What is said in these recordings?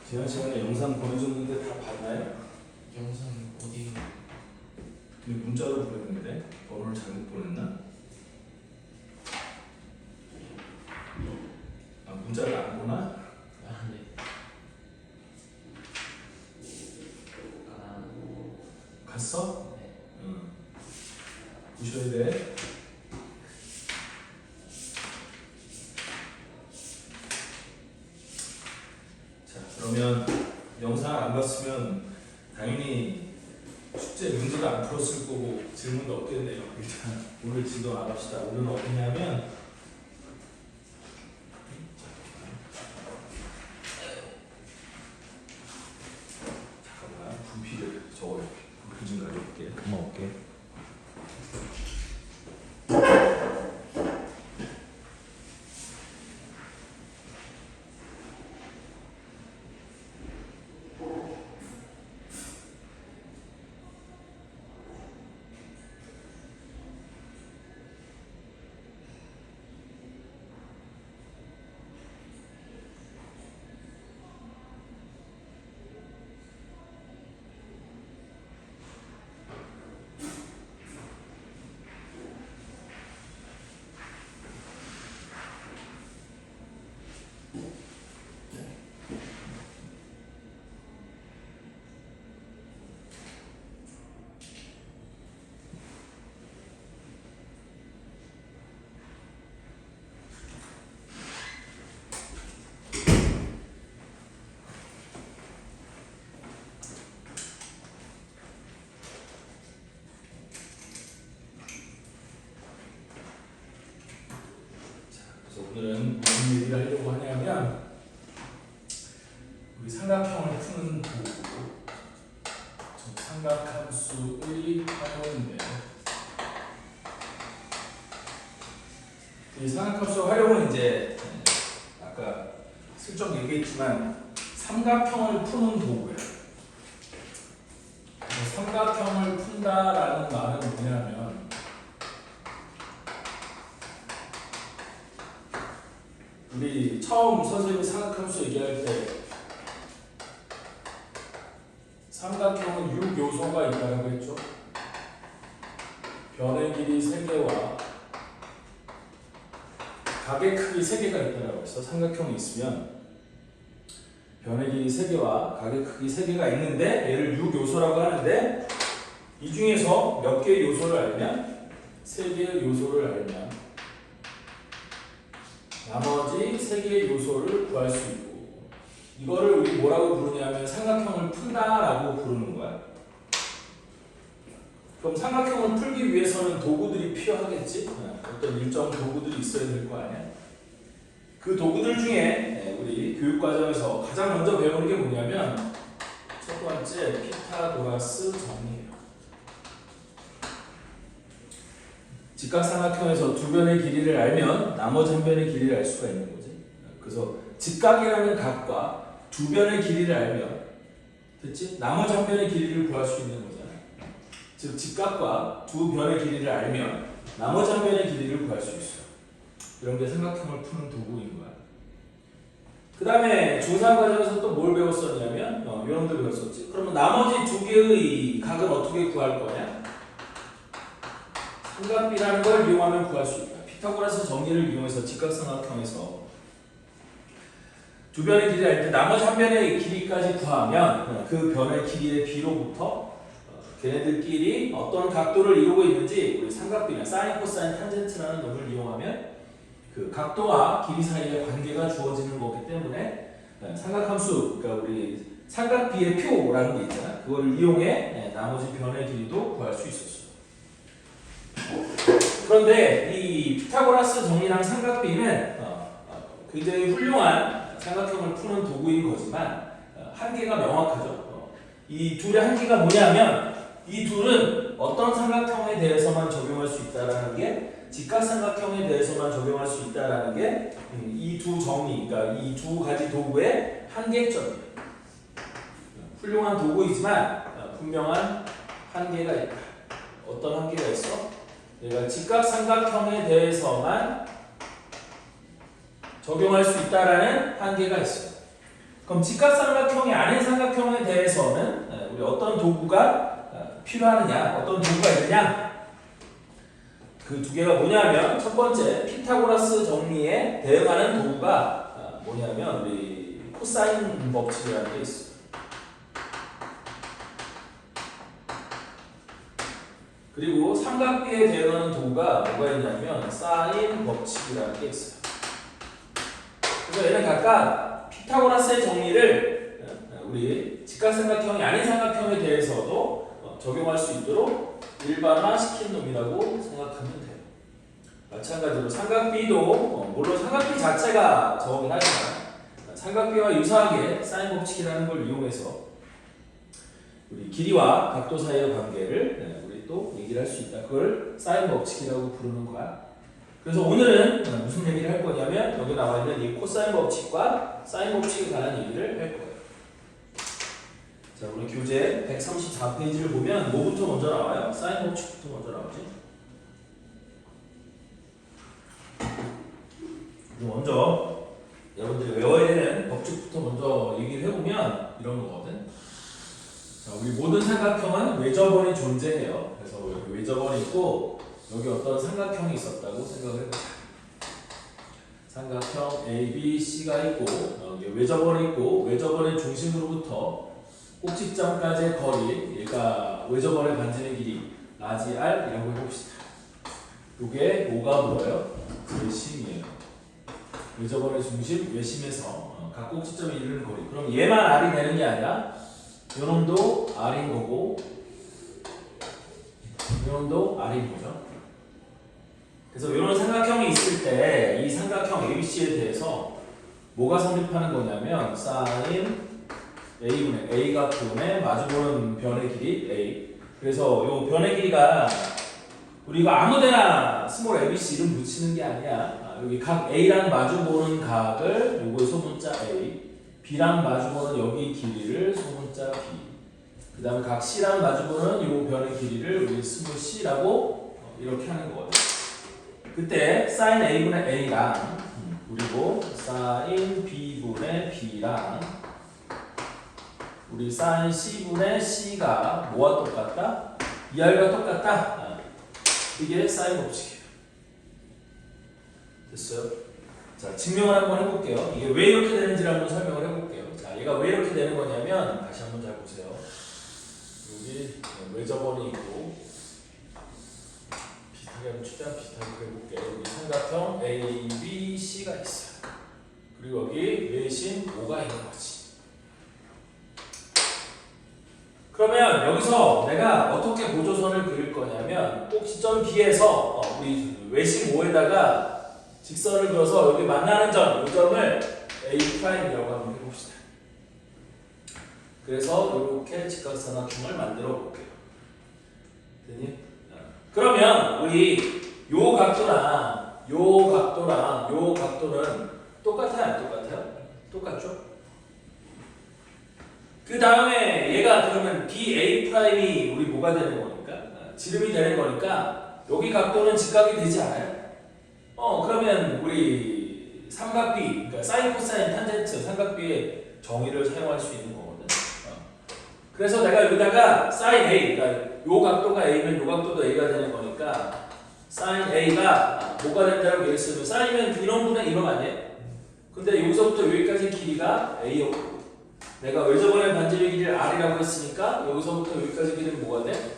지난 시간에 영상 보내줬는데 다 봤나요? 영상 어디? 근데 문자로 보냈는데 번호를 잘못 보냈나? 아 문자를 안 보나? 아 네. 아 갔어? 네. 응. 보셔야 돼. 자 그러면 영상 안 봤으면 당연히 숙제 문제도 안 풀었을 거고 질문도 없겠네요. 일단 오늘 지도 나갑시다. 오늘은 어떠냐면 잠깐만 분필을 저거 분필 좀 가져올게. 금방 올게. 그래서 오늘은 무슨 얘기를 하려고 하냐면 우리 삼각형을 푸는 도구 삼각함수의 활용인데 이 삼각함수 활용은 이제 아까 슬쩍 얘기했지만 삼각형을 푸는 도구예요. 삼각형을 푼다라는 말은 뭐냐면 우리 처음 선생님이 삼각함수 얘기할 때 삼각형은 6요소가 있다고 했죠. 변의 길이 3개와 각의 크기 3개가 있다고 했어. 삼각형이 있으면 변의 길이 3개와 각의 크기 3개가 있는데 얘를 6요소라고 하는데 이 중에서 몇 개의 요소를 알면 3개의 요소를 알면 나머지 3개의 요소를 구할 수 있고 이거를 우리 뭐라고 부르냐면 삼각형을 푼다라고 부르는 거야. 그럼 삼각형을 풀기 위해서는 도구들이 필요하겠지? 어떤 일정 도구들이 있어야 될 거 아니야? 그 도구들 중에 우리 교육과정에서 가장 먼저 배우는 게 뭐냐면 첫 번째 피타고라스 정리예요. 직각삼각형에서 두 변의 길이를 알면 나머지 한 변의 길이를 알 수가 있는 거지. 그래서 직각이라는 각과 두 변의 길이를 알면 됐지? 나머지 한 변의 길이를 구할 수 있는 거잖아. 즉 직각과 두 변의 길이를 알면 나머지 한 변의 길이를 구할 수 있어. 이런 게 삼각형을 푸는 도구인 거야. 그 다음에 중3 과정에서 또 뭘 배웠었냐면 이런 거 배웠었지. 그러면 나머지 두 개의 각은 어떻게 구할 거냐? 삼각비라는 걸 이용하면 구할 수 있다. 피타고라스 정리를 이용해서 직각삼각형에서 두 변의 길이를 알 때 나머지 한 변의 길이까지 구하면 그 변의 길이의 비로부터 걔네들끼리 어떤 각도를 이루고 있는지 우리 삼각비나 사인, 코사인, 탄젠트라는 놈을 이용하면 그 각도와 길이 사이의 관계가 주어지는 거기 때문에 삼각함수, 그러니까 우리 삼각비의 표라는 게 있잖아. 그걸 이용해 나머지 변의 길이도 구할 수 있었어. 그런데 이 피타고라스 정리랑 삼각비는 굉장히 훌륭한 삼각형을 푸는 도구인 거지만 한계가 명확하죠. 이 둘의 한계가 뭐냐면 이 둘은 어떤 삼각형에 대해서만 적용할 수 있다라는 게 직각삼각형에 대해서만 적용할 수 있다라는 게 이 두 정리, 그러니까 이 두 가지 도구의 한계점이에요. 훌륭한 도구이지만 분명한 한계가 있다. 어떤 한계가 있어? 내가 직각삼각형에 대해서만 적용할 수 있다라는 한계가 있어요. 그럼 직각삼각형이 아닌 삼각형에 대해서는 우리 어떤 도구가 필요하느냐, 어떤 도구가 있느냐? 그 두 개가 뭐냐면 첫 번째 피타고라스 정리에 대응하는 도구가 뭐냐면 우리 코사인 법칙이라는 게 있어요. 그리고 삼각비에 대응하는 도구가 뭐가 있냐면 사인 법칙이라는 게 있어요. 그래서 얘는 각각 피타고라스의 정리를 우리 직각삼각형이 아닌 삼각형에 대해서도 적용할 수 있도록 일반화시킨 놈이라고 생각하면 돼요. 마찬가지로 삼각비도 물론 삼각비 자체가 적용이 하지만 삼각비와 유사하게 사인 법칙이라는 걸 이용해서 우리 길이와 각도 사이의 관계를 우리 또 얘기를 할 수 있다. 그걸 사인 법칙이라고 부르는 거야. 그래서 오늘은 무슨 얘기를 할 거냐면 여기 나와 있는 이 코사인 법칙과 사인 법칙에 관한 얘기를 할 거예요. 자, 우리 교재 134페이지를 보면 뭐부터 먼저 나와요? 사인 법칙부터 먼저 나오지. 먼저 여러분들이 외워야 되는 법칙부터 먼저 얘기를 해보면 이런 거거든. 자, 우리 모든 삼각형은 외접원이 존재해요. 그래서 여기 외접원이 있고 여기 어떤 삼각형이 있었다고 생각을 해보자. 삼각형 A, B, C가 있고 여기 외접원이 있고 외접원의 중심으로부터 꼭지점까지의 거리, 얘가 외접원의 반지의 길이 라지 R이라고 해봅시다. 이게 뭐가 뭐예요? 외심이에요. 외접원의 중심, 외심에서 각 꼭지점에 이르는 거리. 그럼 얘만 R이 되는 게 아니라 요놈도 R인 거고 요놈도 R인 거죠. 그래서 이런 삼각형이 있을 때 이 삼각형 ABC에 대해서 뭐가 성립하는 거냐면 사인 A분의 A 각분의 마주보는 변의 길이 A. 그래서 이 변의 길이가 우리가 아무데나 스몰 ABC 이름 붙이는 게 아니야. 여기 각 A랑 마주보는 각을 요거 소문자 A, B랑 마주보는 여기 길이를 소문자 B, 그 다음에 각 C랑 마주보는 요 변의 길이를 우리 스몰 C라고 이렇게 하는 거거든. 그때 사인 A분의 A랑 그리고 사인 B분의 B랑 우리 사인 C분의 C가 뭐와 똑같다? 2R과 똑같다? 이게 사인 법칙이에요. 됐어요? 자, 증명을 한번 해볼게요. 이게 왜 이렇게 되는지를 한번 설명을 해볼게요. 자, 얘가 왜 이렇게 되는 거냐면 다시 한번 잘 보세요. 여기 외접원이 있고 비슷하게 한번 최대한 비슷하게 해볼게요. 여기 삼각형 A, B, C가 있어요. 그리고 여기 외심 O가 있는 거지. 그러면 여기서 내가 어떻게 보조선을 그릴 거냐면 꼭지점 B에서 우리 외심 O에다가 직선을 그려서 여기 만나는 점, 이 점을 A'이라고 한번 해봅시다. 그래서 이렇게 직각삼각형을 만들어 볼게요. 됐니? 그러면 우리 요 각도랑 요 각도랑 요 각도는 똑같아요? 안 똑같아요? 똑같죠? 그 다음에 얘가 그러면 BA' 우리 뭐가 되는 거니까? 지름이 되는 거니까 여기 각도는 직각이 되지 않아요? 그러면 우리 삼각비, 그러니까 사인, 코사인, 탄젠트 삼각비의 정의를 사용할 수 있는 거거든. 그래서 내가 여기다가 사인 A, 그러니까 요 각도가 A면 요 각도도 A가 되는 거니까 사인 A가 뭐가 된다고 얘기했으면 사인이면 이런 분의 이런 아니에요? 근데 여기서부터 여기까지 길이가 A였고 내가 외접원의 반지의 길이를 R이라고 했으니까 여기서부터 여기까지 길이는 뭐가 돼?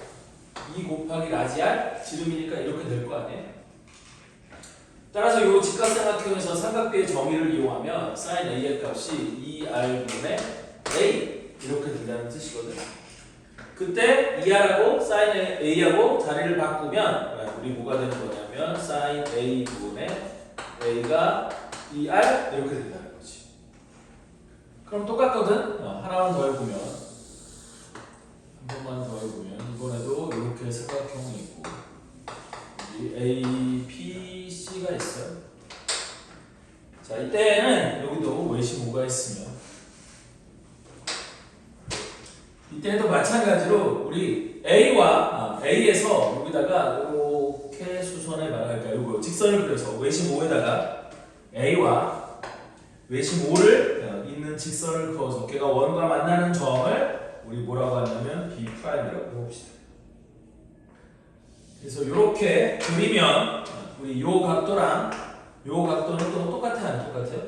2 곱하기 라지 R 지름이니까 이렇게 될 거 아니에요? 따라서 이 직각삼각형에서 삼각비의 정의를 이용하면 sin A의 값이 2R분의 A 이렇게 된다는 뜻이거든. 그때 2R하고 sin A하고 자리를 바꾸면 우리 뭐가 되는 거냐면 sin A분의 A가 2R 이렇게 된다는 거지. 그럼 똑같거든. 하나만 더 해보면 한 번만 더 해보면 이번에도 이렇게 삼각형이 있고 A, B, C가 있어요. 자, 이때는 여기도 외심 O가 있으면 이때도 마찬가지로 우리 A에서 여기다가 이렇게 수선에 말할까 요거 직선을 그려서 외심 O에다가 A와 외심 5를 있는 직선을 그어서 걔가 원과 만나는 점을 우리 뭐라고 하냐면 B'이라고 해봅시다. 그래서 이렇게 그리면 우리 요 각도랑 요 각도는 또 똑같아요? 안 똑같아요?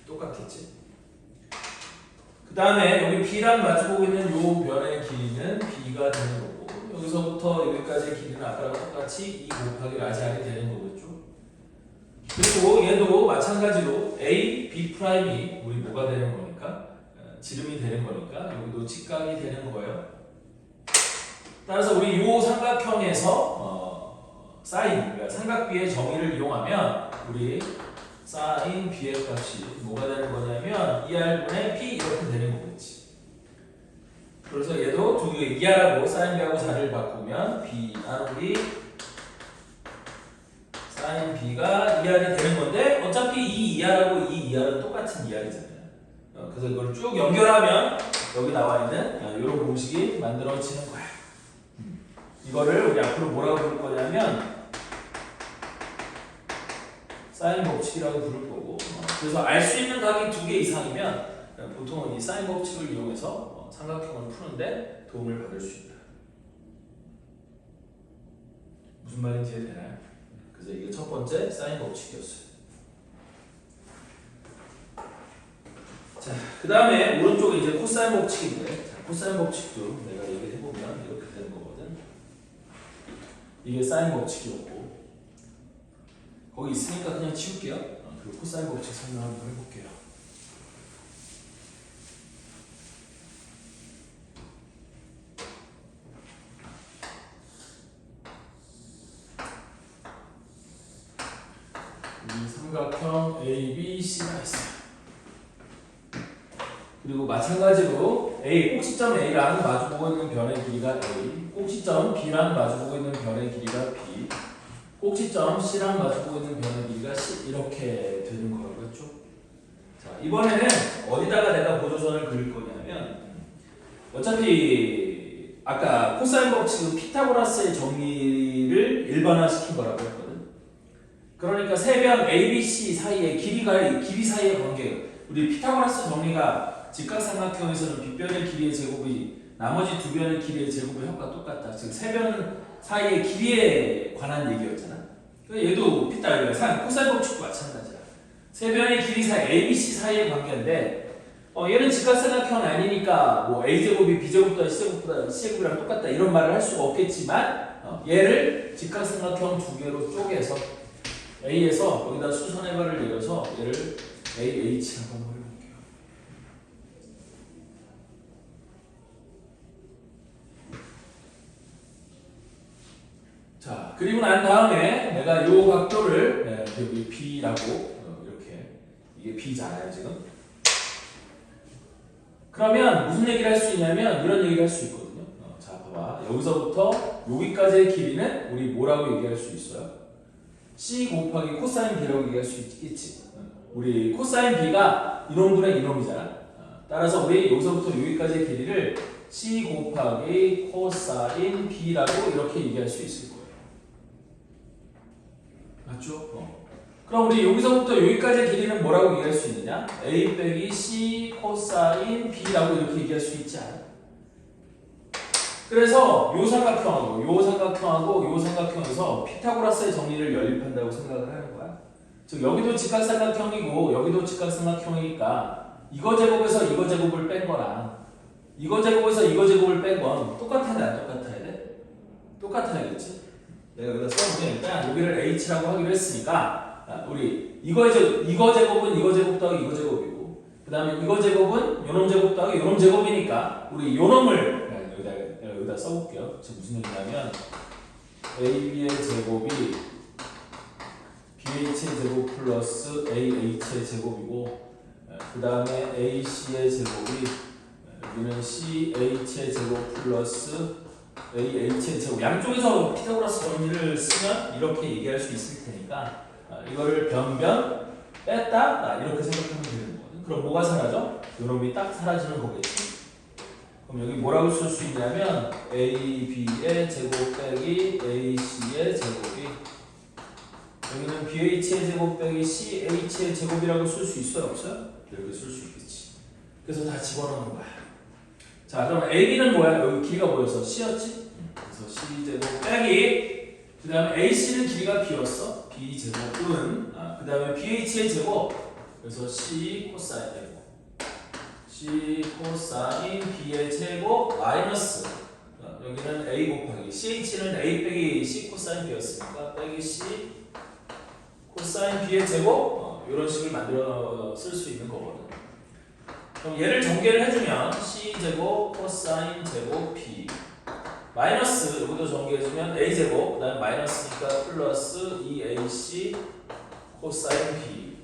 똑같겠지. 그 다음에 여기 B랑 마주보고 있는 요 변의 길이는 B가 되는 거고 여기서부터 여기까지의 길이는 아까랑 똑같이 2 곱하기 라지안이 되는 거겠죠. 그리고 얘도 마찬가지로 A, B'이 우리 뭐가 되는 거니까 지름이 되는 거니까 여기도 직각이 되는 거예요. 따라서 우리 요 삼각형에서 사인, 그러니까 삼각비의 정의를 이용하면 우리 사인 B의 값이 뭐가 되는 거냐면 2R분의 P 이렇게 되는 거겠지. 그래서 얘도 두 개 2R하고 사인 B하고 자리를 바꾸면 B 나누기 사인 B가 2R이 되는 건데 어차피 이 2R하고 이 2R은 똑같은 2R이잖아요. 그래서 이걸 쭉 연결하면 여기 나와 있는 이런 공식이 만들어지는 거야. 이거를 우리 앞으로 뭐라고 부를 거냐면 사인 법칙이라고 부를 거고 그래서 알 수 있는 각이 2개 이상이면 보통은 이 사인 법칙을 이용해서 삼각형을 푸는데 도움을 받을 수 있다. 무슨 말인지 이해되나요? 그래서 이게 첫 번째 사인 법칙이었어요. 자, 그 다음에 오른쪽에 이제 코사인 법칙인데 자, 코사인 법칙도 내가 얘기를 해보면 이렇게 되는 거거든. 이게 사인 법칙이었고 거기 있으니까 그냥 치울게요. 그리고 코사인 법칙 설명 한번 해볼게요. 이 삼각형 ABC가 있어요. 그리고 마찬가지로 A, 꼭지점 A랑 마주보고 있는 변의 길이가 A, 꼭지점 B랑 마주보고 있는 변의 길이가 B, 꼭지점 C랑 마주보고 있는 변의 길이가 C 이렇게 되는 거겠죠. 자, 이번에는 어디다가 내가 보조선을 그릴 거냐면 어차피 아까 코사인 법칙은 피타고라스의 정의를 일반화시킨 거라고 했거든. 그러니까 세 변 ABC 사이의 길이 사이의 관계 우리 피타고라스 정리가 직각삼각형에서는 빗변의 길이의 제곱이 나머지 두 변의 길이의 제곱의 합과 똑같다. 즉 세 변 사이의 길이에 관한 얘기였잖아. 얘도 코사인 법칙도 마찬가지야. 세 변의 길이 사이 ABC 사이의 관계인데 얘는 직각삼각형 아니니까 뭐 A제곱이 B제곱보다 C제곱이랑 똑같다 이런 말을 할 수가 없겠지만 얘를 직각삼각형 두 개로 쪼개서 A에서 여기다 수선의 발을 내려서 얘를 AH라고 한번 해볼게요. 자, 그리고 난 다음에 내가 요 각도를 여기 B라고 이렇게 이게 B잖아요 지금. 그러면 무슨 얘기를 할 수 있냐면 이런 얘기를 할 수 있거든요. 자, 봐봐. 여기서부터 여기까지의 길이는 우리 뭐라고 얘기할 수 있어요? C 곱하기 코사인 B라고 얘기할 수 있겠지. 우리 코사인 B가 이놈분의 이놈이잖아. 따라서 우리 여기서부터 여기까지의 길이를 C 곱하기 코사인 B라고 이렇게 얘기할 수 있을 거예요. 맞죠? 그럼 우리 여기서부터 여기까지의 길이는 뭐라고 얘기할 수 있느냐? A 빼기 C 코사인 B라고 이렇게 얘기할 수 있지 않아? 그래서 요 삼각형하고 요 삼각형에서 피타고라스의 정리를 연립한다고 생각을 하는 거야. 즉 여기도 직각삼각형이고 여기도 직각삼각형이니까 이거 제곱에서 이거 제곱을 뺀 거랑 이거 제곱에서 이거 제곱을 뺀 건 똑같아야 돼? 안 똑같아야 돼? 똑같아야겠지? 내가 여기다 써보니까 여기를 H라고 하기로 했으니까 우리 이거 제곱은 이거 제곱 더하기 이거 제곱이고 그 다음에 이거 제곱은 요놈 제곱 더하기 요놈 제곱이니까 우리 요놈을 여기다 써볼게요. 지금 무슨 얘기냐면 AB의 제곱이 BH의 제곱 플러스 AH의 제곱이고 그 다음에 AC의 제곱이 여기는 CH의 제곱 플러스 AH의 제곱 양쪽에서 피타고라스 정리를 쓰면 이렇게 얘기할 수 있을 테니까 이거를 변변 뺐다 이렇게 생각하면 되는 거거든. 그럼 뭐가 사라져? 요놈이 딱 사라지는 거겠지. 그럼 여기 뭐라고 쓸 수 있냐면 AB의 제곱 빼기 AC의 제곱이 여기는 BH의 제곱 빼기 CH의 제곱이라고 쓸 수 있어요? 없어요? 이렇게 쓸 수 있겠지. 그래서 다 집어넣는 거야. 자, 그럼 AB는 뭐야? 여기 길이가 뭐였어? C였지? 그래서 C제곱 빼기 그 다음에 AC는 길이가 B였어. B제곱은 그 다음에 BH의 제곱 그래서 C 코사인 제곱 C 코사인 B의 제곱 마이너스 여기는 A 곱하기 CH는 A 빼기 C 코사인 B였으니까 빼기 C 코사인 B의 제곱 이런 식을 만들어 쓸 수 있는 거거든. 그럼 얘를 전개를 해주면 C제곱 코사인 제곱 B 마이너스 여기도 전개해주면 A제곱 그 다음에 마이너스니까 플러스 2AC 코사인 B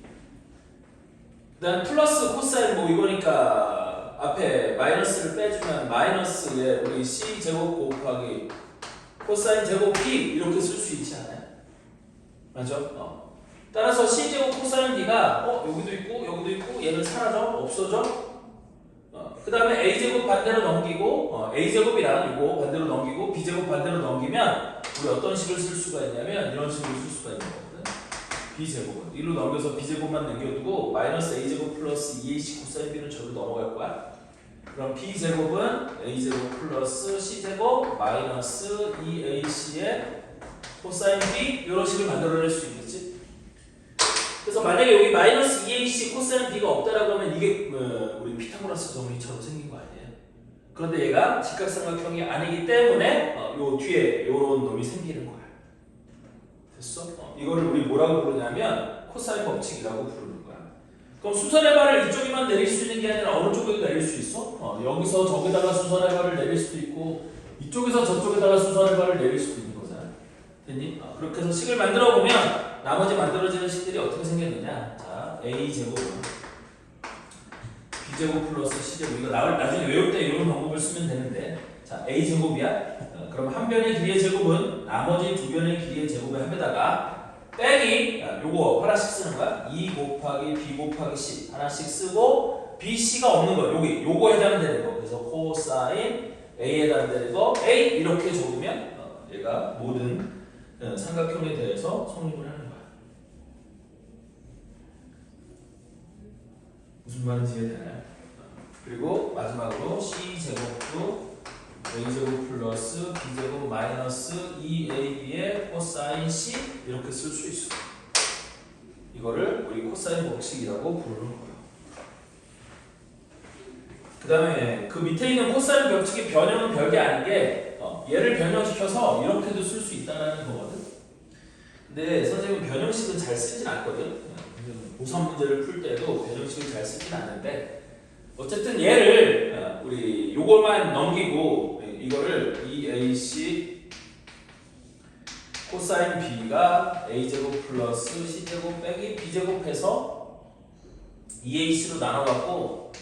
그 다음 플러스 코사인 뭐 이거니까 앞에 마이너스를 빼주면 마이너스에 우리 C제곱 곱하기 코사인 제곱 B 이렇게 쓸 수 있지 않아요? 맞죠? 따라서 C제곱 코사인 B가 여기도 있고 얘는 사라져? 없어져? 그 다음에 A제곱 반대로 넘기고 A제곱이랑 이거 반대로 넘기고 B제곱 반대로 넘기면 우리 어떤 식을 쓸 수가 있냐면 이런 식으로 쓸 수가 있는 거거든. B제곱은 이로 넘겨서 B제곱만 남겨두고 마이너스 A제곱 플러스 2AC 코사인 B는 저로 넘어갈 거야. 그럼 B제곱은 A제곱 플러스 C제곱 마이너스 2AC의 코사인 B 이런 식을 만들어낼 수 있겠지. 그래서 만약에 여기 마이너스 2AC 코사인 B가 없다라고 하면 이게 우리 피타고라스 정리처럼 생긴 거 아니에요? 그런데 얘가 직각삼각형이 아니기 때문에 요 뒤에 요런 놈이 생기는 거야. 됐어? 이거를 우리 뭐라고 부르냐면 코사인 법칙이라고 부르는 거야. 그럼 수선의 발을 이쪽에만 내릴 수 있는 게 아니라 어느 쪽에도 내릴 수 있어? 여기서 저기다가 수선의 발을 내릴 수도 있고 이쪽에서 저쪽에다가 수선의 발을 내릴 수도 있는 거잖아. 됐니? 그렇게 해서 식을 만들어 보면 나머지 만들어지는 식들이 어떻게 생겼느냐? 자, A제곱은 B제곱 플러스 C제곱 이거 나중에 외울 때 이런 방법을 쓰면 되는데 자, A제곱이야? 그럼 한 변의 길이의 제곱은 나머지 두 변의 길이의 제곱의 합에다가 빼기 요거 하나씩 쓰는 거야. 2 곱하기 B 곱하기 C 하나씩 쓰고 BC가 없는 거 요거 해당되는 거 그래서 코사인 A에 해당되는 거 A 이렇게 적으면 얘가 모든 삼각형에 대해서 성립을 하는 거야. 무슨 말인지 이해되나요? 그리고 마지막으로 C제곱도 A제곱 플러스 B제곱 마이너스 2AB의 코사인 C 이렇게 쓸 수 있어. 이거를 우리 코사인 법칙이라고 부르는 거예요. 그 다음에 그 밑에 있는 코사인 법칙의 변형은 별게 아닌 게 얘를 변형시켜서 이렇게도 쓸 수 있다는 거거든. 근데 선생님은 변형식은 잘 쓰진 않거든. 고사 문제를 풀 때도 변형식을 잘 쓰진 않는데 어쨌든 얘를 우리 요걸만 넘기고 이거를 2AC 코사인 B가 A제곱 플러스 C제곱 빼기 B제곱 해서 2AC로 나눠갖고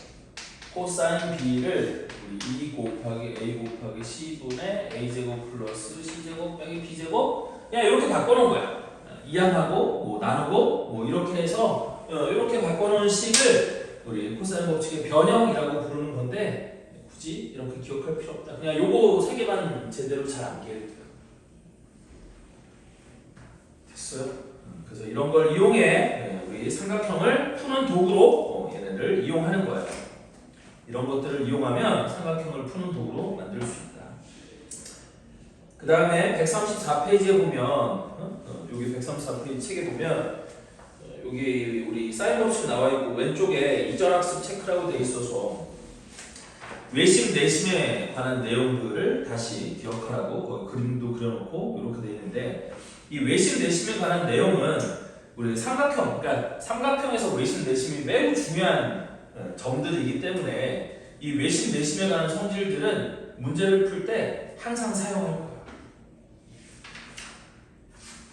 코사인 B를 우리 2 곱하기 A 곱하기 C분의 A제곱 플러스 C제곱 빼기 B제곱 그냥 이렇게 바꿔놓은 거야. 이항하고 뭐 나누고 뭐 이렇게 해서 이렇게 바꿔놓은 식을 우리 코사인 법칙의 변형이라고 부르는 건데 굳이 이렇게 기억할 필요 없다. 그냥 요거 세 개만 제대로 잘 암기해도 돼요. 됐어요? 그래서 이런 걸 이용해 우리 삼각형을 푸는 도구로 얘네를 이용하는 거예요. 이런 것들을 이용하면 삼각형을 푸는 도구로 만들 수 있다. 그 다음에 134페이지에 보면 여기 134페이지 책에 보면 여기 우리 사인 법칙 나와 있고 왼쪽에 이전학습 체크라고 되어 있어서 외심 내심에 관한 내용들을 다시 기억하라고 거기 그림도 그려놓고 이렇게 되어 있는데 이 외심 내심에 관한 내용은 우리 삼각형, 그러니까 삼각형에서 외심 내심이 매우 중요한 점들이기 때문에 이 외심 내심에 관한 성질들은 문제를 풀 때 항상 사용할 거야.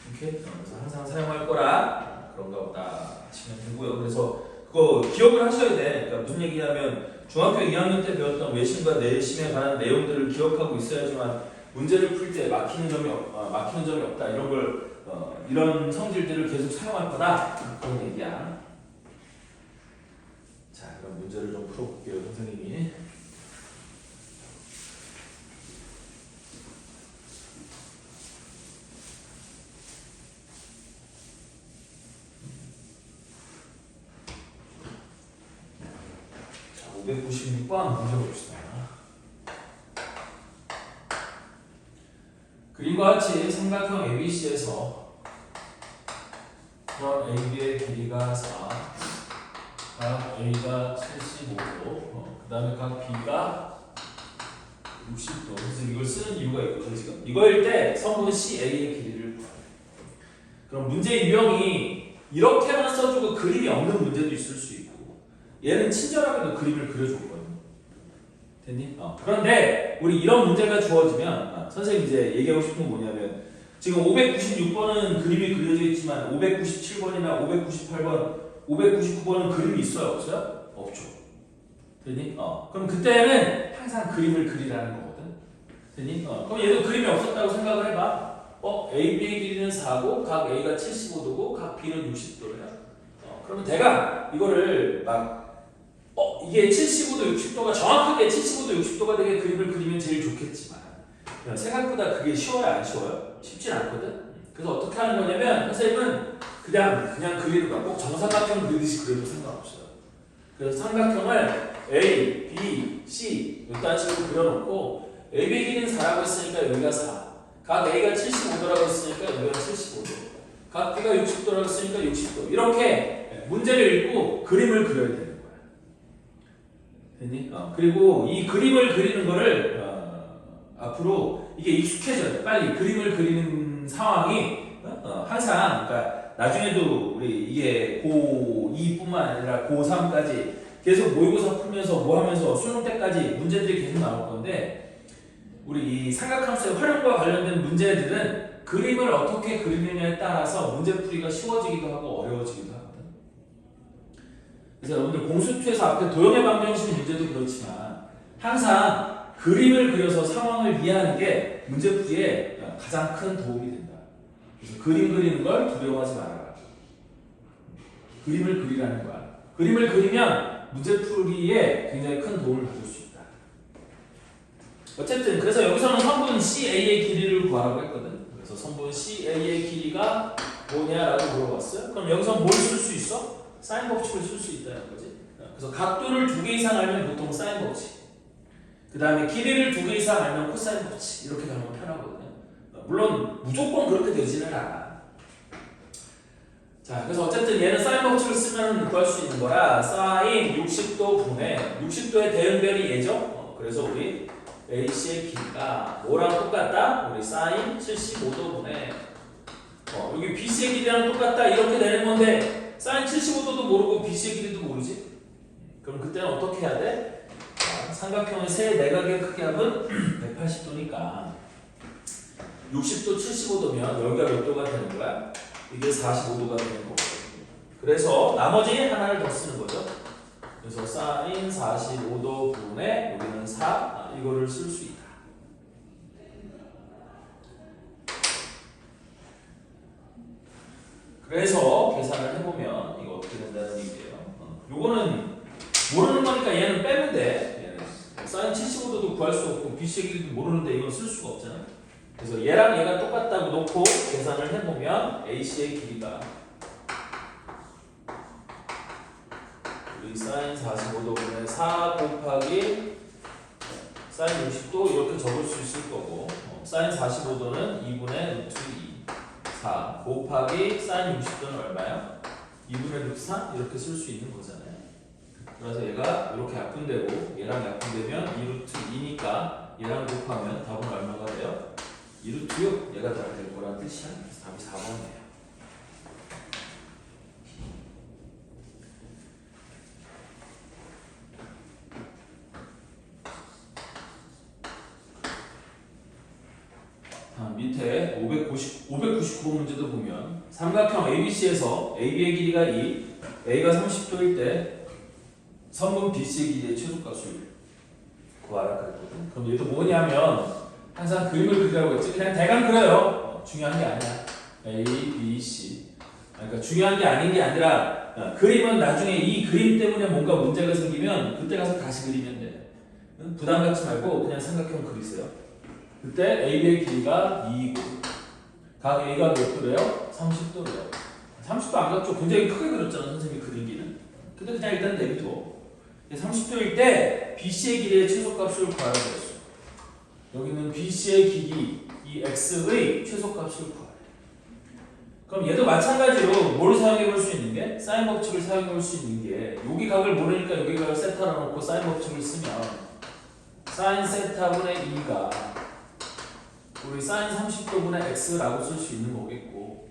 이렇게 그래서 항상 사용할 거라 그런가 보다 하시면 되고요. 그래서 그거 기억을 하셔야 돼. 그러니까 무슨 얘기냐면 중학교 2학년 때 배웠던 외심과 내심에 관한 내용들을 기억하고 있어야지만 문제를 풀 때 막히는 점이 없다. 이런 걸 이런 성질들을 계속 사용할 거다. 그런 얘기야. 자, 그럼 문제를 좀 풀어볼게요, 선생님이. 296번 문제 봅시다. 그림과 같이 삼각형 ABC에서 각 AB의 길이가 4, 각 A가 75도, 그 다음에 각 B가 60도. 그래서 이걸 쓰는 이유가 있거든요, 지금. 이거일 때 선분 CA의 길이를 구해요. 그럼 문제 유형이 이렇게만 써주고 그림이 없는 문제도 있을 수 있고, 얘는 친절하게도 그림을 그려줬거든요. 됐니? 그런데 우리 이런 문제가 주어지면 선생님 이제 얘기하고 싶은 건 뭐냐면, 지금 596번은 그림이 그려져 있지만 597번이나 598번, 599번은 그림이 있어요? 없어요? 없죠. 됐니? 그럼 그때는 항상 그림을 그리라는 거거든. 됐니? 그럼 얘도 그림이 없었다고 생각을 해봐. AB의 길이는 4고 각 A가 75도고 각 B는 60도래요. 그러면 대강 이거를 막 이게 75도, 60도가 정확하게 75도, 60도가 되게 그림을 그리면 제일 좋겠지만 생각보다 그게 쉬워요, 안 쉬워요? 쉽진 않거든. 그래서 어떻게 하는 거냐면 선생님은 그냥 그리는 거야. 꼭 정사각형 그리듯이 그려도 상관없어요. 그래서 삼각형을 A, B, C 이런 식으로 그려놓고 AB의 길이는 4라고 했으니까 여기가 4, 각 A가 75도라고 했으니까 여기가 75도, 각 B가 60도라고 했으니까 60도, 이렇게 문제를 읽고 그림을 그려야 되는 거야. 됐니? 그리고 이 그림을 그리는 거를 앞으로 이게 익숙해져야 돼. 빨리 그림을 그리는 상황이 항상, 그러니까 나중에도 우리 이게 고2뿐만 아니라 고3까지 계속 모의고사 풀면서 뭐 하면서 수능 때까지 문제들이 계속 나올 건데, 우리 이 삼각함수의 활용과 관련된 문제들은 그림을 어떻게 그리느냐에 따라서 문제풀이가 쉬워지기도 하고 어려워지기도 하거든. 그래서 여러분들 공수투에서 앞에 도형의 방정식 문제도 그렇지만 항상 그림을 그려서 상황을 이해하는 게 문제풀이에 가장 큰 도움이 된다. 그래서 그림 그리는 걸 두려워하지 말아라. 그림을 그리라는 거야. 그림을 그리면 문제풀이에 굉장히 큰 도움을 받을 수 있다. 어쨌든 그래서 여기서는 선분 CA의 길이를 구하라고 했거든. 그래서 선분 CA의 길이가 뭐냐라고 물어봤어요. 그럼 여기서 뭘 쓸 수 있어? 사인 법칙을 쓸 수 있다는 거지. 그래서 각도를 2개 이상 알면 보통 사인 법칙, 그 다음에 길이를 2개 이상 알면 코사인 법칙, 이렇게 가면 편하거든요. 물론 무조건 그렇게 되지는 않아. 자, 그래서 어쨌든 얘는 사인 법칙을 쓰면 구할 수 있는 거라 사인 60도 분의 60도의 대응변이 얘죠. 그래서 우리 AC의 길이가 뭐랑 똑같다? 우리 사인 75도 분의 여기 BC의 길이랑 똑같다, 이렇게 되는 건데 사인 75도도 모르고 BC의 길이도 모르지? 그럼 그때는 어떻게 해야 돼? 삼각형의 세 내각의 크기합은 180도니까 60도, 75도면 여기가 몇 도가 되는 거야? 이게 45도가 되는 거고. 그래서 나머지 하나를 더 쓰는 거죠. 그래서 사인 45도 분의 여기는 4, 이거를 쓸 수 있다. 그래서 계산을 해보면 이거 어떻게 된다는 얘기예요. 요거는 모르는 거니까 얘는 빼면 돼. 얘는 사인 75도도 구할 수 없고 BC의 길이도 모르는데 이건 쓸 수가 없잖아. 그래서 얘랑 얘가 똑같다고 놓고 계산을 해보면 AC의 길이가 우리 사인 45도분의 4 곱하기 사인 60도 이렇게 적을 수 있을 거고, 사인 45도는 2분의 루트 2, 4 곱하기 사인 60도는 얼마야? 2분의 루트 3 이렇게 쓸 수 있는 거잖아요. 그래서 얘가 이렇게 약분되고 얘랑 약분되면 2루트 2니까 얘랑 곱하면 답은 얼마가 돼요? 2루트 6, 얘가 답이 될 거라는 뜻이야. 그래서 답이 4번이에요. 밑에 599번 문제도 보면 삼각형 ABC에서 AB의 길이가 2, A가 30도일 때 선분 BC의 길이의 최소값을 구하라 그랬거든. 그럼 얘도 뭐냐면 항상 그림을 그리라고 했지. 그냥 대강 그려요. 중요한 게 아니야. A, B, C. 그러니까 중요한 게 아닌 게 아니라 그림은 나중에 이 그림 때문에 뭔가 문제가 생기면 그때 가서 다시 그리면 돼. 부담 갖지 말고 그냥 삼각형 그리세요. 그때 AB의 길이가 2이고 각 A가 몇 도래요? 30도래요. 30도 안 갔죠? 굉장히 크게 그렸잖아, 선생님이 그리기는. 근데 그냥 일단 내비둬. 30도일 때 BC의 길이의 최소값을 구하라고 했어. 여기는 BC의 길이 이 x의 최소값을 구하래. 그럼 얘도 마찬가지로 뭘 사용해 볼 수 있는 게 사인 법칙을 사용해 볼 수 있는 게 여기 각을 모르니까 여기 각을 세타로 놓고 사인 법칙을 쓰면 사인 세타분의 2가 우리 사인 30도분의 x라고 쓸 수 있는 거겠고,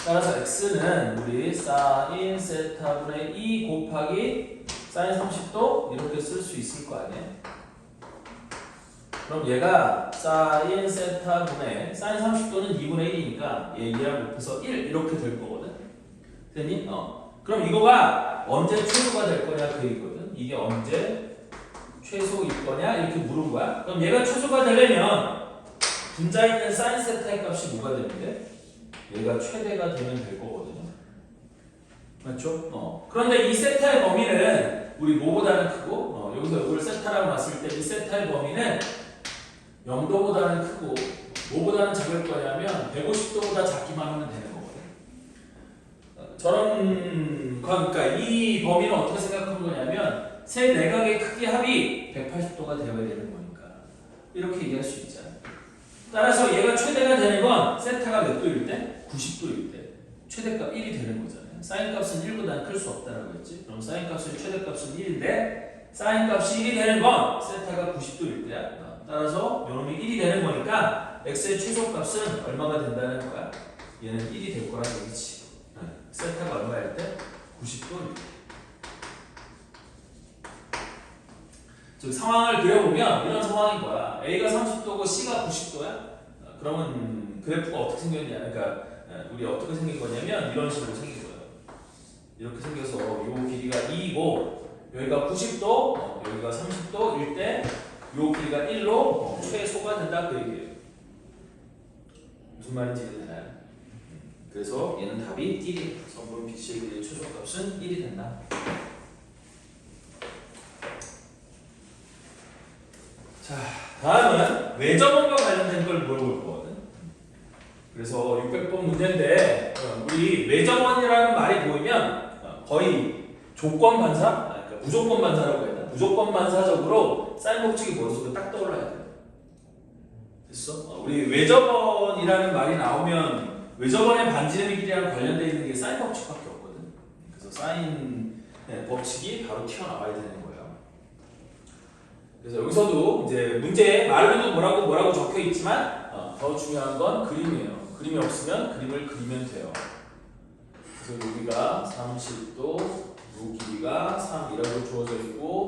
따라서 x는 우리 사인 세타분의 2 곱하기 사인 30도 이렇게 쓸 수 있을 거 아니에요. 그럼 얘가 사인 세타분의 사인 30도는 2분의 1이니까 얘랑 곱해서 1 이렇게 될 거거든. 됐니? 그럼 이거가 언제 최소가 될 거냐 그 얘기거든. 이게 언제 최소일 거냐 이렇게 물은 거야. 그럼 얘가 최소가 되려면 분자에 있는 사인 세타의 값이 뭐가 되는데? 얘가 최대가 되면 될 거거든요. 맞죠? 그런데 이 세타의 범위는 우리 뭐보다는 크고, 여기서 이걸 세타라고 놨을 때 이 세타의 범위는 0도보다는 크고 뭐보다는 작을 거냐면 150도보다 작기만 하면 되는 거거든. 그러니까 이 범위는 어떻게 생각하는 거냐면 세 내각의 크기 합이 180도가 되어야 되는 거니까 이렇게 얘기할 수 있잖아. 따라서 얘가 최대가 되는 건 세타가 몇 도일 때? 90도일 때 최대값 1이 되는 거잖아요. 사인 값은 1보다 클 수 없다라고 했지. 그럼 사인 값의 최대값은 1인데 사인 값이 1이 되는 건 세타가 90도일 때야. 따라서 요놈이 1이 되는 거니까 x의 최소값은 얼마가 된다는 거야? 얘는 1이 될 거란 얘기지. 세타가 얼마일 때? 90도일 때. 즉 상황을 그려보면 이런 상황인 거야. A가 30도고 C가 90도야. 그러면 그래프가 어떻게 생겼냐? 그러니까 우리 어떻게 생긴 거냐면 이런 식으로 생긴 거예요. 이렇게 생겨서 요 길이가 2이고 여기가 90도, 여기가 30도일 때 요 길이가 1로 최소가 된다 그 얘기예요. 무슨 말인지 이해되나요? 그래서 얘는 답이 1이 선분 BC의 길이의 최소값은 1이 된다. 자, 다음은 외접원과 관련된 걸 물어볼 거거든. 그래서 600번 문제인데 우리 외접원이라는 말이 보이면 거의 조건 반사, 그러니까 무조건 반사라고 해야 되나? 무조건 반사적으로 사인 법칙이 머릿속에 딱 떠올라야 돼요. 됐어? 우리 외접원이라는 말이 나오면 외접원의 반지름의 길이랑 관련되어 있는 게 사인 법칙밖에 없거든. 그래서 사인 법칙이 바로 튀어나와야 되는 거예요. 그래서 여기서도 이제 문제에 말로도 뭐라고 적혀 있지만 더 중요한 건 그림이에요. 그림이 없으면 그림을 그리면 돼요. 그래서 여기가 30도, 요 길이가 3 이라고 주어져 있고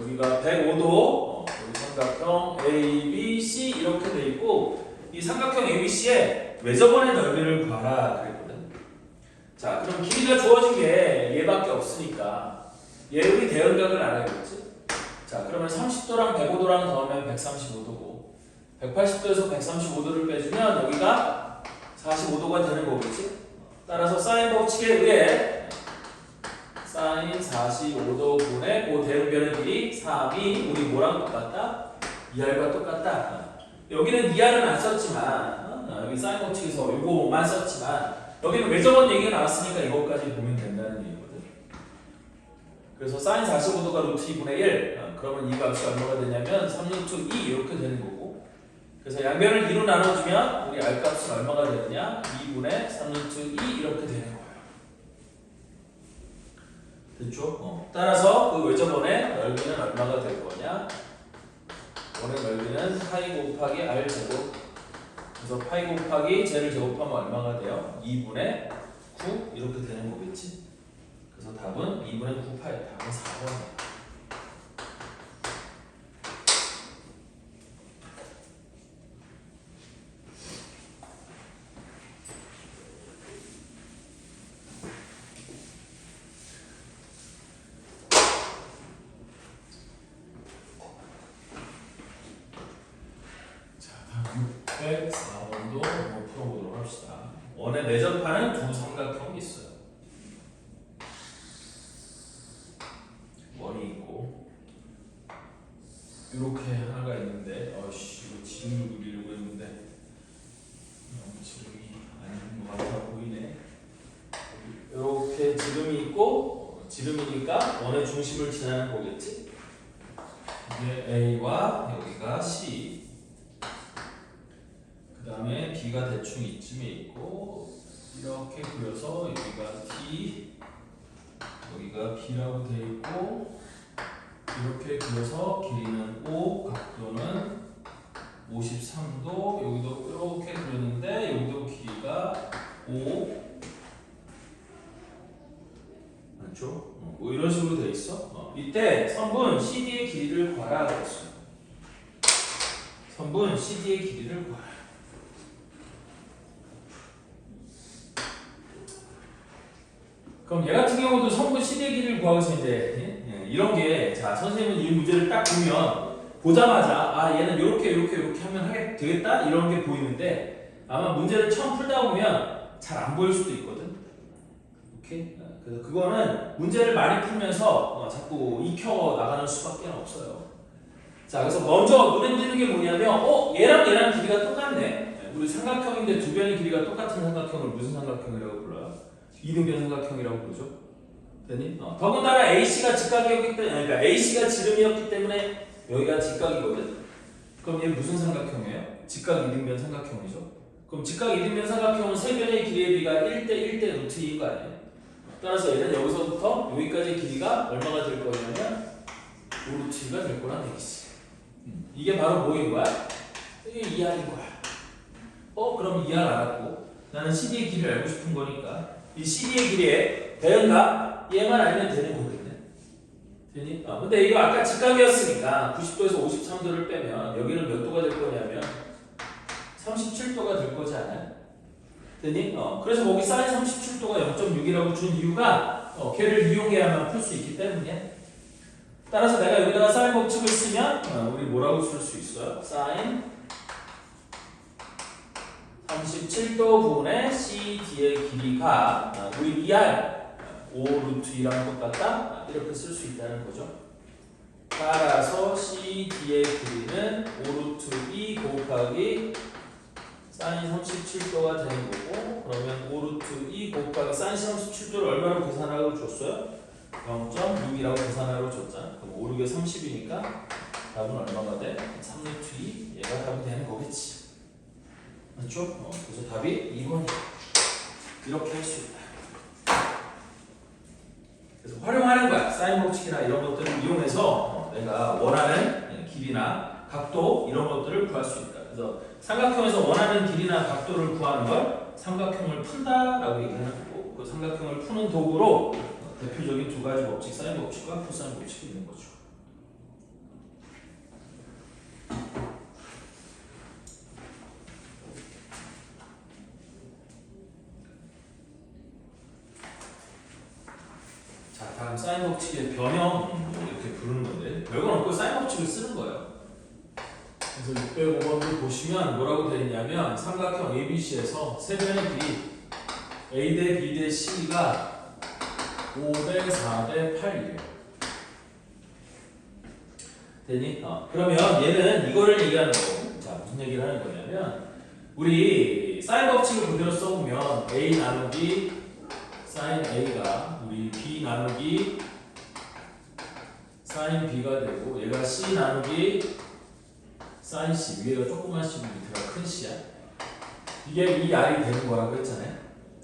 여기가 105도, 여기 삼각형 ABC 이렇게 돼 있고 이 삼각형 ABC의 외접원의 넓이를 구하라 그랬거든. 자, 그럼 길이가 주어진 게 얘밖에 없으니까 얘 우리 대응각을 알아야겠지. 자, 그러면 30도랑 105도랑 더하면 135도고 180도에서 135도를 빼주면 여기가 45도가 되는 거겠지. 따라서 사인 법칙에 의해 사인 45도분의 그 대응변의 길이 3이 우리 뭐랑 똑같다? 2r과 똑같다. 여기는 2r은 안 썼지만 여기 사인 법칙에서 이거만 썼지만 여기는 외접원 얘기가 나왔으니까 이것까지 보면 된다는 얘기거든. 그래서 사인 45도가 루트 2분의 1 그러면 이 값이 얼마가 되냐면 3루트 2 이렇게 되는 거고 그래서 양변을 2로 나눠주면 우리 r 값은 얼마가 되느냐 2분의 3루트 2 이렇게 되는 거예요. 됐죠? 따라서 그 외접원의 넓이는 얼마가 될 거냐? 원의 넓이는 파이 곱하기 r 제곱. 그래서 파이 곱하기 제를 제곱하면 얼마가 돼요? 2분의 9 이렇게 되는 거겠지? 그래서 답은 2분의 9 파이. 답은 4번이에요. 자, 604번도 한번 풀어보도록 합시다. 원의 내접하는 두 삼각형이 있어요. 원이 있고 이렇게 하나가 있는데 이거 지름을 그리려고 했는데 지름이 아닌 것 같아 보이네. 이렇게 지름이 있고 지름이니까 원의 중심을 지나는 거겠지. 이게 A와 여기가 C. 그 다음에 B가 대충 이쯤에 있고 이렇게 그려서 여기가 T, 여기가 B라고 되어 있고 이렇게 그려서 길이는 O, 각도는 53도, 여기도 이렇게 그렸는데 여기도 길이가 5 맞죠? 뭐 이런 식으로 돼 있어. 이때 선분 CD의 길이를 구하라 그랬어. 선분 CD의 길이를 구하라. 그럼 얘 같은 경우도 선분 CD의 길이를 구하고 있는데 이런 게 자 선생님은 이 문제를 딱 보면 보자마자 아 얘는 이렇게 하면 하게 되겠다 이런 게 보이는데 아마 문제를 처음 풀다 보면 잘 안 보일 수도 있거든. 오케이? 그래서 그거는 문제를 많이 풀면서 자꾸 익혀 나가는 수밖에 없어요. 자, 그래서 먼저 눈에 띄는 게 뭐냐면, 얘랑 길이가 똑같네. 우리 삼각형인데 두 변의 길이가 똑같은 삼각형을 무슨 삼각형이라고 불러요? 이등변 삼각형이라고 부르죠. 됐니? 더군다나 AC가 직각이었기 때문에, 그러니까 AC가 지름이었기 때문에 여기가 직각이거든. 그럼 얘 무슨 삼각형이에요? 직각 이등변 삼각형이죠. 그럼 직각 이등변 삼각형은 세 변의 길이의 비가 1대 1대 루트 2인 거 아니에요? 따라서 얘는 여기서부터 여기까지 길이가 얼마가 될 거냐면 5루트 2가 될 거란 얘기지. 이게 바로 뭐인 거야? 이게 2R인 거야. 그럼 2R 알았고 나는 CD의 길이를 알고 싶은 거니까 이 CD의 길이에 대응가 얘만 알면 되는 거겠네. 되니? 근데 이거 아까 직각이었으니까 90도에서 53도를 빼면 여기는 몇 도가 될 거냐면 37도가 될 거지 않아요? 되니? 그래서 거기 사인 37도가 0.6이라고 준 이유가 걔를 이용해야만 풀 수 있기 때문이야. 따라서 내가 여기다가 사인 법칙을 쓰면 우리 뭐라고 쓸 수 있어요? 사인 37도 부분의 CD의 길이가 우리 2R 5루트2랑 똑같다? 이렇게 쓸 수 있다는 거죠. 따라서 CD의 길이는 5루트2 곱하기 사인 37도가 되는 거고 그러면 5루트2 곱하기 사인 37도를 얼마로 계산하라고 줬어요? 0.6이라고 계산하라고 줬잖아. 그럼 5, 6에 30이니까 답은 얼마가 돼? 3루트2 얘가 답이 되는 거겠지. 맞죠? 그래서 답이 2번이야. 이렇게 할 수 있다. 그래서 활용하는 거야. 사인 법칙이나 이런 것들을 이용해서 내가 원하는 길이나 각도 이런 것들을 구할 수 있다. 그래서 삼각형에서 원하는 길이나 각도를 구하는 걸 삼각형을 푼다라고 얘기하는 거고 그 삼각형을 푸는 도구로 대표적인 두 가지 법칙, 사인 법칙과 코사인 법칙이 있는 거죠. 자, 다음 사인 법칙의 변형 이렇게 부르는 건데 별건 없고 사인 법칙을 쓰는 거예요. 그래서 605번을 보시면 뭐라고 되어 있냐면 삼각형 ABC에서 세 변의 길이 A 대 B 대 C가 5 대 4 대 8이래요. 되니? 그러면 얘는 이거를 얘기하는 거고 자 무슨 얘기를 하는 거냐면 우리 사인 법칙을 그대로 써보면 A 나누기 사인 A가 우리 B 나누기 사인 B가 되고 얘가 C 나누기 사인 C 위에가 조그만 C고 밑에가 큰 C야. 이게 이 R이 되는 거라고 했잖아요.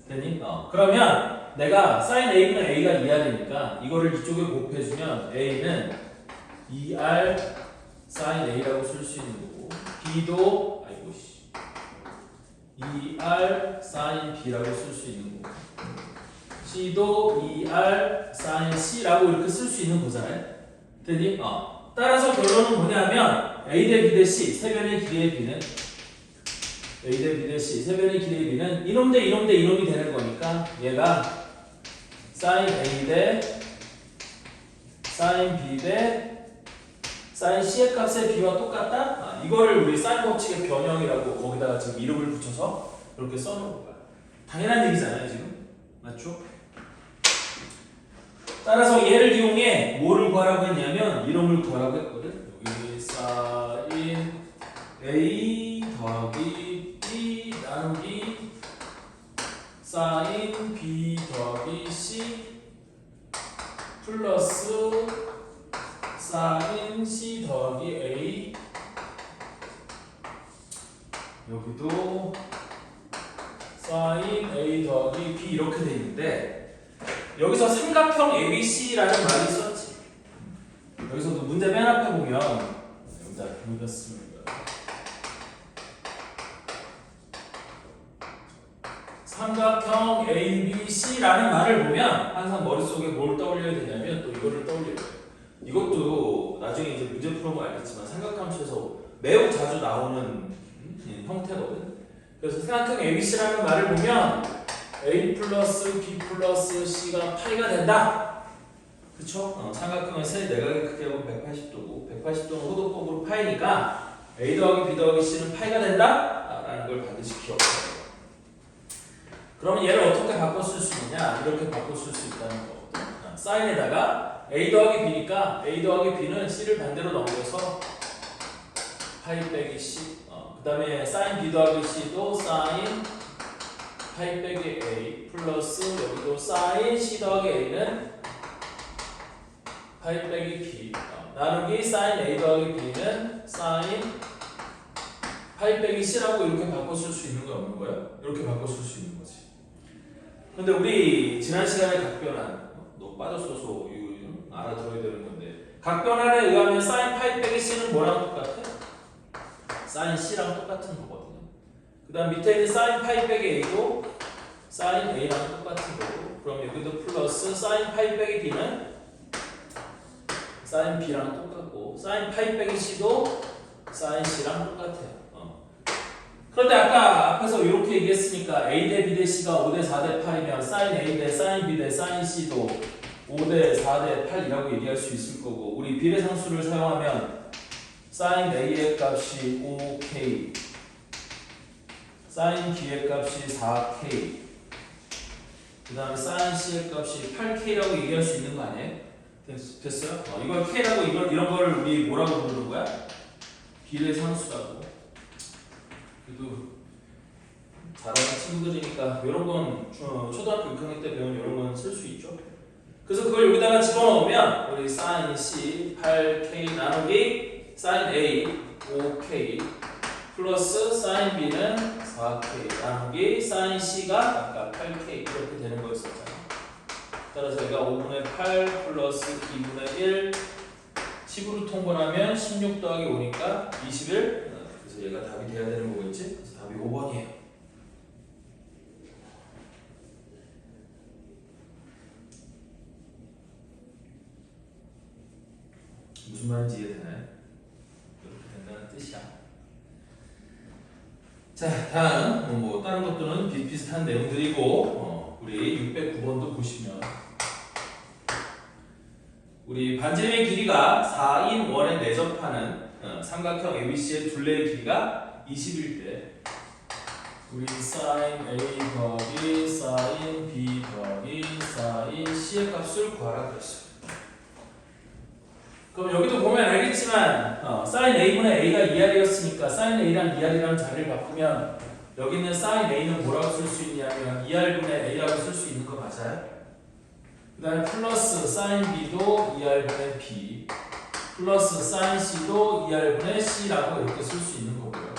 되니? 그러면 내가 사인 A는 A가 2R이니까 이거를 이쪽에 곱해주면 A는 2R 사인 A라고 쓸 수 있는 거고 B도 2R 사인 B라고 쓸 수 있는 거고 C도 2R 사인 C라고 이렇게 쓸 수 있는 거잖아요. 되니? 따라서 결론은 뭐냐면 A 대 B 대 C 세 변의 길이의 B는 A 대 B 대 C 세 변의 길이의 B는 이놈 대 이놈 대 이놈이 되는 거니까 얘가 사인 A 대 사인 B 대 사인 C의 값의 B와 똑같다? 이거를 우리 사인 법칙의 변형이라고 거기다가 지금 이름을 붙여서 이렇게 써놓은 거야. 당연한 얘기잖아요 지금. 맞죠? 따라서 얘를 이용해 뭐를 구하라고 했냐면 이름을 구하라고 했거든. 여기 사인 A 더하기 B 나누기 사인 B 더하기 C sin C 더하기 A 여기도 sin A 더하기 B 이렇게 돼 있는데 여기서 삼각형 ABC라는 말이 있었지. 여기서도 문제 맨 앞에 보면 여기다 보겠습니다. 삼각형 ABC라는 말을 보면 항상 머릿속에 뭘 떠올려야 되냐면 또 이거를 떠올려야 돼요. 이것도 나중에 이제 문제 풀어보면 알겠지만 삼각함수에서 매우 자주 나오는 형태거든. 그래서 삼각형 ABC라는 말을 보면 A 플러스 B 플러스 C가 파이가 된다. 그쵸? 삼각형의 세 내각의 크기하고 180도고 180도는 호도법으로 파이니까 A 더하기 B 더하기 C는 파이가 된다. 라는 걸 반드시 기억해요. 그러면 얘를 어떻게 바꿔 쓸 수 있느냐? 이렇게 바꿔 쓸 수 있다는 거. 사인에다가 A 더하기 B니까 A 더하기 B는 C를 반대로 넘겨서 파이 빼기 C. 그 다음에 사인 B 더하기 C도 사인 파이 빼기 A 플러스 여기도 사인 C 더하기 A는 파이 빼기 B. 나누기 사인 A 더하기 B는 사인 파이 빼기 C라고 이렇게 바꿔 쓸 수 있는 거 없는 거예요? 이렇게 바꿔 쓸 수 있는 거지. 근데 우리 지난 시간에 각변환 너 빠졌어서 이거 알아들어야 되는 건데 각변환에 의하면 사인 파이 빼기 C는 뭐랑 똑같아? 사인 C랑 똑같은 거거든요. 그 다음 밑에 있는 사인 파이 빼기 A도 사인 A랑 똑같은 거고 그럼 여기도 플러스 사인 파이 빼기 B는 사인 B랑 똑같고 사인 파이 빼기 C도 사인 C랑 똑같아요. 그런데 아까 앞에서 이렇게 얘기했으니까 A 대 B 대 C가 5대 4 대 8이면 사인 A 대 사인 B 대 사인 C도 5대 4 대 8이라고 얘기할 수 있을 거고 우리 비례상수를 사용하면 사인 A의 값이 5K 사인 B의 값이 4K 그 다음에 사인 C의 값이 8K라고 얘기할 수 있는 거 아니에요? 됐어요? 이걸 K라고 이런 걸 우리 뭐라고 부르는 거야? 비례상수라고. 그래도 잘하는 친구들이니까 이런 건 초등학교 6학년 때 배운 이런 건 쓸 수 있죠. 그래서 그걸 여기다가 집어넣으면 우리 사인 C 8K 나누기 사인 A 5K 플러스 사인 B는 4K 나누기 사인 C가 아까 8K 이렇게 되는 거였었잖아요. 따라서 여기가 5분의 8 플러스 2분의 1 10으로 통분하면 16 더하기 5니까 21 그래서 얘가 답이 돼야 되는 거겠지? 그래서 답이 5번이에요. 무슨 말인지 이해되나요? 이렇게 된다는 뜻이야. 자, 다음 뭐 다른 것들은 비슷비슷한 내용들이고 우리 609번도 보시면 우리 반지름의 길이가 4인 원에 내접하는 삼각형 ABC의 둘레의 길이가 20일 때 우리 sin A 더하기 sin B 더하기 sin C의 값을 구하라 그랬어요. 그럼 여기도 보면 알겠지만 sin A분의 A가 2R이었으니까 sin A랑 2R이랑 자리를 바꾸면 여기 있는 sin A는 뭐라고 쓸 수 있냐면 2R분의 A라고 쓸 수 있는 거 맞아요? 그 다음에 플러스 sin B도 2R분의 B 플러스 sin C도 2R분의 C라고 이렇게 쓸 수 있는 거고요.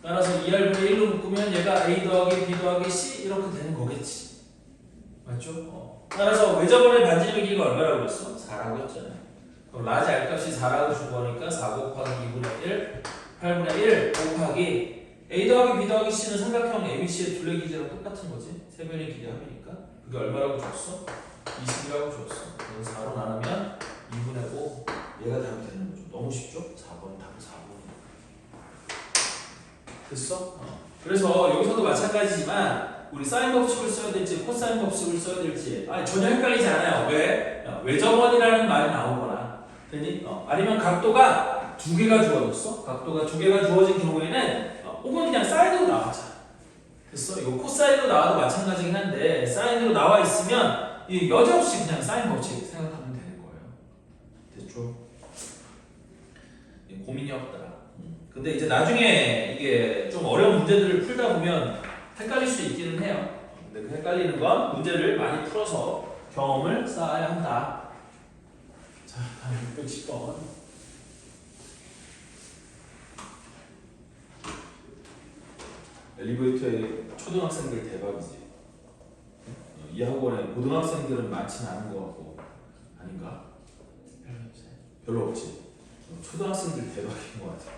따라서 2R분의 1로 묶으면 얘가 A 더하기 B 더하기 C 이렇게 되는 거겠지. 맞죠? 따라서 외접원의 반지름의 길이가 얼마라고 그랬어? 4라고 했잖아요. 그럼 라지 R값이 4라고 준 거니까 4 곱하기 2분의 1 8분의 1 곱하기 A 더하기 B 더하기 C는 삼각형 ABC의 둘레 길이랑 똑같은 거지. 세 변의 길이 합이니까 그게 얼마라고 줬어? 20이라고 줬어. 그래서 4로 나누면 2분의 5 얘가 답이 되는 거죠. 너무 쉽죠? 4번 답은 4번이야. 됐어? 그래서 여기서도 마찬가지지만 우리 사인 법칙을 써야 될지 코사인 법칙을 써야 될지 전혀 헷갈리지 않아요. 왜? 외접원이라는 말이 나오거나 되니? 아니면 각도가 두 개가 주어졌어? 각도가 두 개가 주어진 경우에는 혹은 그냥 사인으로 나왔잖아. 됐어? 이거 코사인으로 나와도 마찬가지긴 한데 사인으로 나와 있으면 이 여지없이 그냥 사인 법칙 생각하면 되는 거예요. 됐죠? 고민이 없더라. 근데 이제 나중에 이게 좀 어려운 문제들을 풀다 보면 헷갈릴 수 있기는 해요. 근데 그 헷갈리는 건 문제를 많이 풀어서 경험을 쌓아야 한다. 자, 다음 110번. 엘리베이터에 초등학생들 대박이지. 이 학원에 고등학생들은 많지는 않은 것 같고 아닌가? 별로 없어요. 별로 없지. 초등학생들 대박인 것 같아.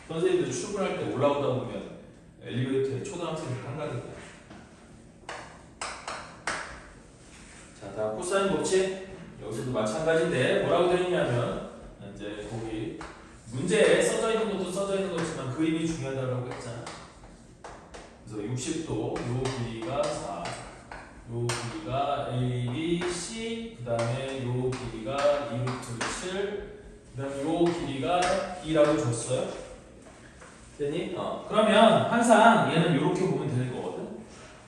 선생님들 출근할 때 올라오다 보면 엘리베이터에 초등학생들 한가득이야. 자, 다음 코사인 법칙. 여기서도 마찬가지인데 뭐라고 되어 있냐면 이제 거기 문제에 써져 있는 것도 써져 있는 거지만 그림이 중요하다고 했잖아. 그래서 60도 요 길이가 4, 요 길이가 A, B, C, 그 다음에 요 길이가 2루트 7, 그 다음에 요 길이가 B라고 줬어요. 되니? 그러면 항상 얘는 이렇게 보면 되는 거거든.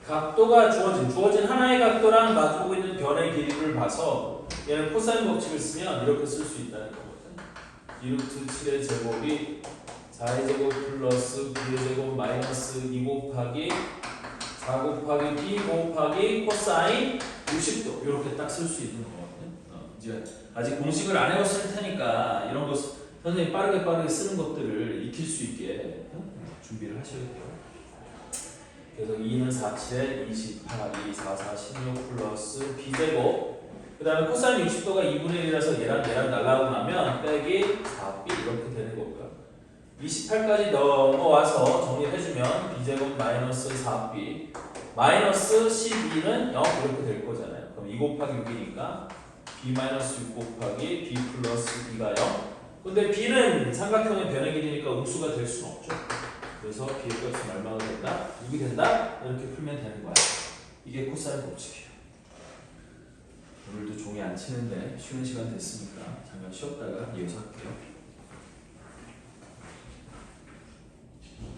각도가 주어진 하나의 각도랑 마주보고 있는 변의 길이를 봐서 얘는 코사인 법칙을 쓰면 이렇게 쓸 수 있다는 거거든. 2루트 7의 제곱이 4의 제곱 플러스 9의 제곱 마이너스 2 곱하기 4 곱하기 B 곱하기 코사인 60도 이렇게 딱 쓸 수 있는 거거든. 이제 아직 공식을 안 해봤을 테니까 이런 거 선생님 빠르게 쓰는 것들을 익힐 수 있게 준비를 하셔야 돼요. 그래서 2는 47에 28, 2, 4, 4, 16 플러스 B제곱 그 다음에 코사인 60도가 2분의 1이라서 얘랑 날라가고 나면 빼기 4B 이렇게 되는 거고요. 28까지 넘어와서 정리를 해주면 B제곱 마이너스 4B 마이너스 12는 0 이렇게 될 거잖아요. 그럼 2 곱하기 6이니까 B 마이너스 6 곱하기 B 플러스 B가 0 근데 B는 삼각형의 변의 길이니까 음수가 될 수는 없죠. 그래서 B의 값은 얼마가 된다? 6이 된다? 이렇게 풀면 되는 거야. 이게 코사인 법칙이에요. 오늘도 종이 안 치는데 쉬는 시간 됐으니까 잠깐 쉬었다가 이어서 할게요.